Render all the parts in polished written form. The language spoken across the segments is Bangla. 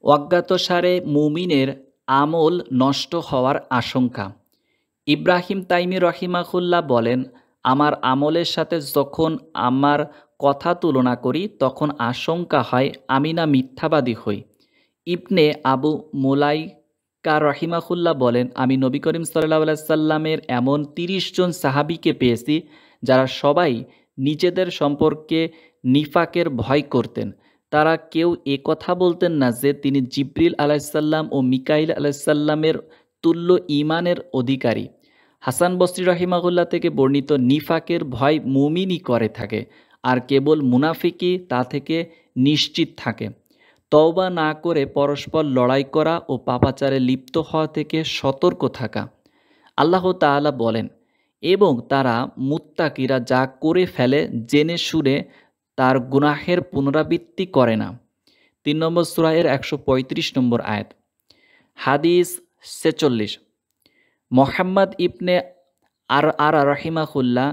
অজ্ঞাতসারে মুমিনের আমল নষ্ট হওয়ার আশঙ্কা। ইব্রাহিম তাইমি রহিমাহুল্লাহ বলেন, আমার আমলের সাথে যখন আমার কথা তুলনা করি তখন আশঙ্কা হয় আমি না মিথ্যাবাদী হই। ইবনে আবু মুলাইকা রহিমাহুল্লাহ বলেন, আমি নবী করিম সাল্লাল্লাহু আলাইহি সাল্লামের এমন ৩০ জন সাহাবীকে পেয়েছি যারা সবাই নিজেদের সম্পর্কে নিফাকের ভয় করতেন। তারা কেউ এ কথা বলতেন না যে তিনি জিবরিল আলাইহিসসালাম ও মিকাইল আলাইহিসসালামের তুল্য ঈমানের অধিকারী। হাসান বসরি রহিমাহুল্লাহ থেকে বর্ণিত, নিফাকের ভয় মুমিনই করে থাকে, আর কেবল মুনাফিকই তা থেকে নিশ্চিত থাকে। তওবা না করে পরস্পর লড়াই করা ও পাপাচারে লিপ্ত হওয়া থেকে সতর্ক থাকা। আল্লাহ তাআলা বলেন, এবং তারা মুত্তাকিরা যা করে ফেলে জেনে শুনে তার গুনাহের পুনরাবৃত্তি করে না। ৩ নম্বর সূরা এর ১৩৫ নম্বর আয়াত। হাদিস ৪৬। মোহাম্মদ ইবনে আর রাহিমাহুল্লাহ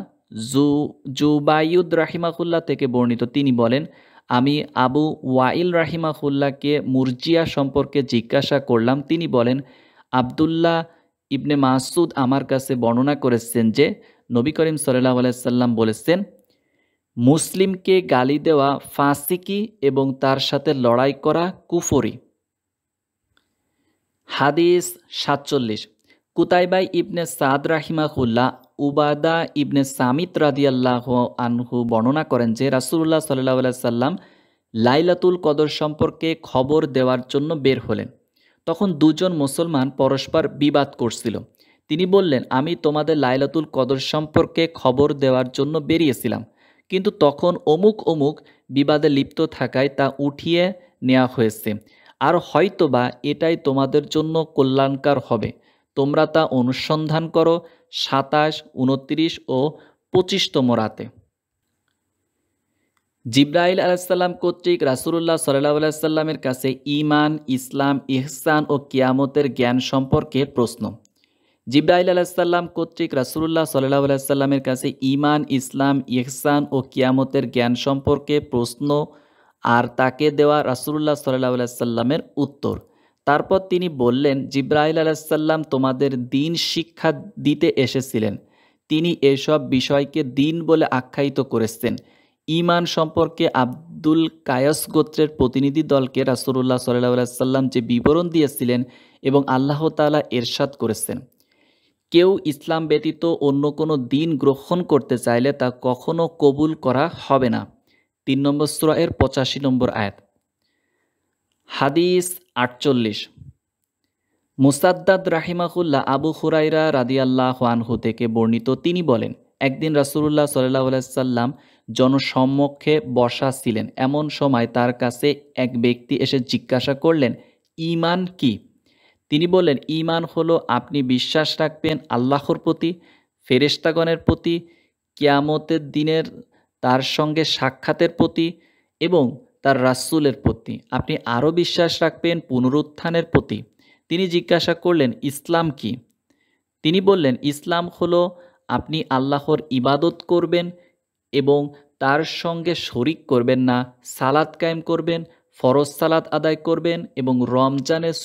জুবাইদ রাহিমাহুল্লাহ থেকে বর্ণিত, তিনি বলেন, আমি আবু ওয়াইল রাহিমাহুল্লাহকে মুরজিয়া সম্পর্কে জিজ্ঞাসা করলাম। তিনি বলেন, আবদুল্লাহ ইবনে মাসুদ আমার কাছে বর্ণনা করেছেন যে নবী করিম সাল্লাল্লাহু আলাইহি সাল্লাম বলেছেন, মুসলিমকে গালি দেওয়া ফাসিকি এবং তার সাথে লড়াই করা কুফরি। হাদিস ৪৭। কুতাইবা ইবনে সাদ রাহিমাহুল্লাহ উবাদা ইবনে সামিত রাদিয়াল্লাহু আনহু বর্ণনা করেন যে রাসূলুল্লাহ সাল্লাল্লাহু আলাইহি সাল্লাম লাইলাতুল কদর সম্পর্কে খবর দেওয়ার জন্য বের হলেন। তখন দুজন মুসলমান পরস্পর বিবাদ করছিল। তিনি বললেন, আমি তোমাদের লাইলাতুল কদর সম্পর্কে খবর দেওয়ার জন্য বেরিয়েছিলাম, কিন্তু তখন অমুক অমুক বিবাদে লিপ্ত থাকায় তা উঠিয়ে নেওয়া হয়েছে, আর হয়তোবা এটাই তোমাদের জন্য কল্যাণকর হবে। তোমরা তা অনুসন্ধান করো ২৭, ২৯ ও ২৫তম রাতে। জিবরাইল আলাইহিসসালাম কর্তৃক রাসূলুল্লাহ সাল্লাল্লাহু আলাইহি সাল্লামের কাছে ঈমান, ইসলাম, ইহসান ও কিয়ামতের জ্ঞান সম্পর্কে প্রশ্ন। জিবরাইল আলাইহিসসালাম কর্তৃক রাসূলুল্লাহ সাল্লাল্লাহু আলাইহি সাল্লামের কাছে ঈমান, ইসলাম, ইহসান ও কিয়ামতের জ্ঞান সম্পর্কে প্রশ্ন আর তাকে দেওয়া রাসূলুল্লাহ সাল্লাল্লাহু আলাইহি সাল্লামের উত্তর। তারপর তিনি বললেন, জিবরাইল আলাইহিসসালাম তোমাদের দ্বীন শিক্ষা দিতে এসেছিলেন। তিনি এসব বিষয়কে দ্বীন বলে আখ্যায়িত করেছেন। ঈমান সম্পর্কে আব্দুল কায়স গোত্রের প্রতিনিধি দলকে রাসূলুল্লাহ সাল্লাল্লাহু আলাইহি সাল্লাম যে বিবরণ দিয়েছিলেন এবং আল্লাহ তাআলা ইরশাদ করেছেন, কেউ ইসলাম ব্যতীত অন্য কোনো দ্বীন গ্রহণ করতে চাইলে তা কখনো কবুল করা হবে না। ৩ নম্বর সূরা এর ৮৫ নম্বর আয়াত। হাদিস ৪৮। মুসাদ্দাদ রাহিমাহুল্লাহ আবু হুরায়রা রাদিয়াল্লাহু আনহু থেকে বর্ণিত, তিনি বলেন, একদিন রাসূলুল্লাহ সাল্লাল্লাহু আলাইহি সাল্লাম জনসম্মুখে বসা ছিলেন। এমন সময় তার কাছে এক ব্যক্তি এসে জিজ্ঞাসা করলেন, ঈমান কি? তিনি বললেন, ঈমান হলো আপনি বিশ্বাস রাখবেন আল্লাহর প্রতি, ফেরেশতাগণের প্রতি, কিয়ামতের দিনের তার সঙ্গে সাক্ষাতের প্রতি এবং তার রাসূলের প্রতি। আপনি আরও বিশ্বাস রাখবেন পুনরুত্থানের প্রতি। তিনি জিজ্ঞাসা করলেন, ইসলাম কি? তিনি বললেন, ইসলাম হলো আপনি আল্লাহর ইবাদত করবেন এবং তার সঙ্গে শরিক করবেন না, সালাত কায়েম করবেন, ফরজ সালাত আদায় করবেন এবং রমজানের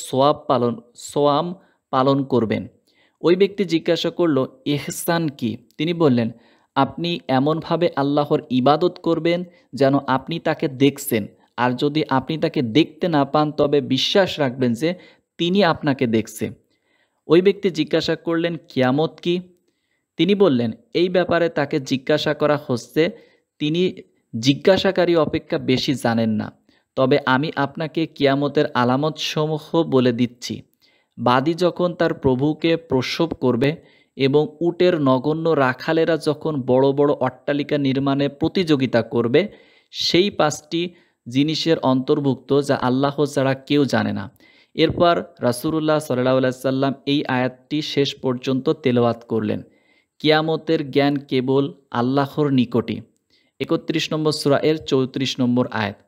সোয়াম পালন করবেন। ওই ব্যক্তি জিজ্ঞাসা করল, ইহসান কি? তিনি বললেন, আপনি এমনভাবে আল্লাহর ইবাদত করবেন যেন আপনি তাকে দেখছেন, আর যদি আপনি তাকে দেখতে না পান তবে বিশ্বাস রাখবেন যে তিনি আপনাকে দেখছে। ওই ব্যক্তি জিজ্ঞাসা করলেন, কিয়ামত কি? তিনি বললেন, এই ব্যাপারে তাকে জিজ্ঞাসা করা হচ্ছে, তিনি জিজ্ঞাসাকারী অপেক্ষা বেশি জানেন না। তবে আমি আপনাকে কিয়ামতের আলামতসমূহ বলে দিচ্ছি। বাদী যখন তার প্রভুকে প্রসব করবে এবং উটের নগণ্য রাখালেরা যখন বড় বড় অট্টালিকা নির্মাণে প্রতিযোগিতা করবে, সেই ৫টি জিনিসের অন্তর্ভুক্ত যা আল্লাহ ছাড়া কেউ জানে না। এরপর রাসূলুল্লাহ সাল্লাল্লাহু আলাইহি সাল্লাম এই আয়াতটি শেষ পর্যন্ত তেলাওয়াত করলেন, কিয়ামতের জ্ঞান কেবল আল্লাহর নিকটই। ৩১ নম্বর সূরা এর ৩৪ নম্বর আয়াত।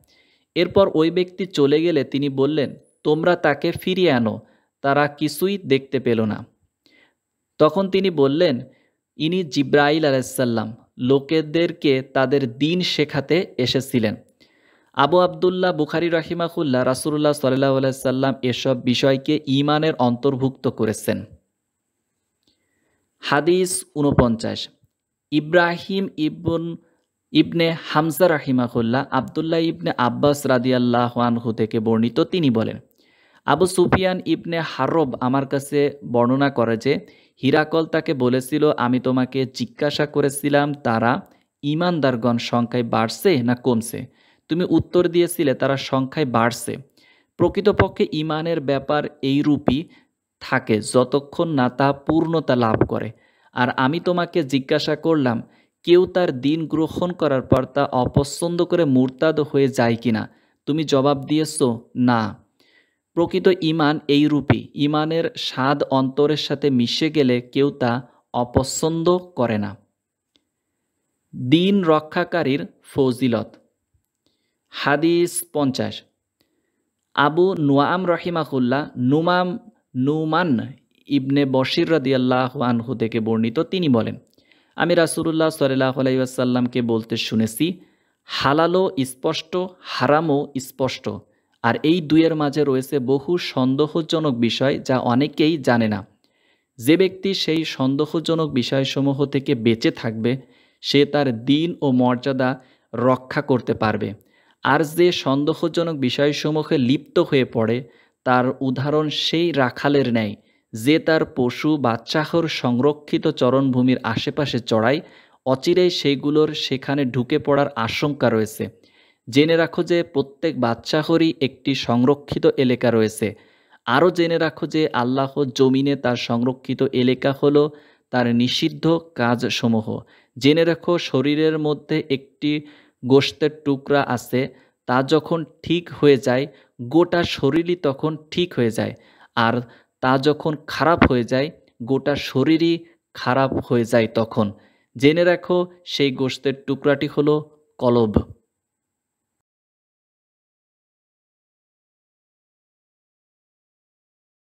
এরপর ওই ব্যক্তি চলে গেলে তিনি বললেন, তোমরা তাকে ফিরিয়ে আনো। তারা কিছুই দেখতে পেল না। তখন তিনি বললেন, ইনি জিবরাইল আলাইহিস সালাম, লোকেদেরকে তাদের দ্বীন শেখাতে এসেছিলেন। আবু আবদুল্লাহ বুখারী রাহিমাহুল্লাহ রাসূলুল্লাহ সাল্লাল্লাহু আলাইহি সাল্লাম এসব বিষয়কে ঈমানের অন্তর্ভুক্ত করেছেন। হাদিস ৪৯। ইব্রাহিম ইবনে হামজা রাহিমাহুল্লাহ আবদুল্লাহ ইবনে আব্বাস রাদিয়াল্লাহু আনহু থেকে বর্ণিত, তিনি বলেন, আবু সুফিয়ান ইবনে হারব আমার কাছে বর্ণনা করে যে হিরাকল তাকে বলেছিল, আমি তোমাকে জিজ্ঞাসা করেছিলাম তারা ঈমানদারগণ সংখ্যায় বাড়ছে না কমছে? তুমি উত্তর দিয়েছিলে তারা সংখ্যায় বাড়ছে। প্রকৃতপক্ষে ঈমানের ব্যাপার এইরূপই থাকে যতক্ষণ না তা পূর্ণতা লাভ করে। আর আমি তোমাকে জিজ্ঞাসা করলাম, কেউ তার দিন গ্রহণ করার পর তা অপছন্দ করে মুরতাদ হয়ে যায় কিনা? তুমি জবাব দিয়েছ, না। প্রকৃত ঈমান এইরূপী, ঈমানের স্বাদ অন্তরের সাথে মিশে গেলে কেউ তা অপছন্দ করে না। দিন রক্ষাকারীর ফজিলত। হাদিস ৫০। আবু নুআম রাহিমাহুল্লাহ নুমান ইবনে বশির রাদিয়াল্লাহু আনহু থেকে বর্ণিত, তিনি বলেন, আমি রাসূলুল্লাহ সাল্লাল্লাহু আলাইহি ওয়াসাল্লামকে বলতে শুনেছি, হালালও স্পষ্ট, হারামও স্পষ্ট, আর এই দুইয়ের মাঝে রয়েছে বহু সন্দেহজনক বিষয় যা অনেকেই জানে না। যে ব্যক্তি সেই সন্দেহজনক বিষয়সমূহ থেকে বেঁচে থাকবে সে তার দিন ও মর্যাদা রক্ষা করতে পারবে। আর যে সন্দেহজনক বিষয়সমূহে লিপ্ত হয়ে পড়ে তার উদাহরণ সেই রাখালের ন্যায় যে তার পশু বাচ্চাহর সংরক্ষিত চরণভূমির আশেপাশে চড়ায়, অচিরেই সেইগুলোর সেখানে ঢুকে পড়ার আশঙ্কা রয়েছে। জেনে রাখো যে প্রত্যেক বাচ্চাহরই একটি সংরক্ষিত এলাকা রয়েছে। আরও জেনে রাখো যে আল্লাহ জমিনে তার সংরক্ষিত এলাকা হলো তার নিষিদ্ধ কাজসমূহ। জেনে রাখো শরীরের মধ্যে একটি গোশতের টুকরা আছে, তা যখন ঠিক হয়ে যায় গোটা শরীরই তখন ঠিক হয়ে যায়, আর তা যখন খারাপ হয়ে যায় গোটা শরীরই খারাপ হয়ে যায় তখন। জেনে রাখো সেই গোশতের টুকরাটি হলো কলব।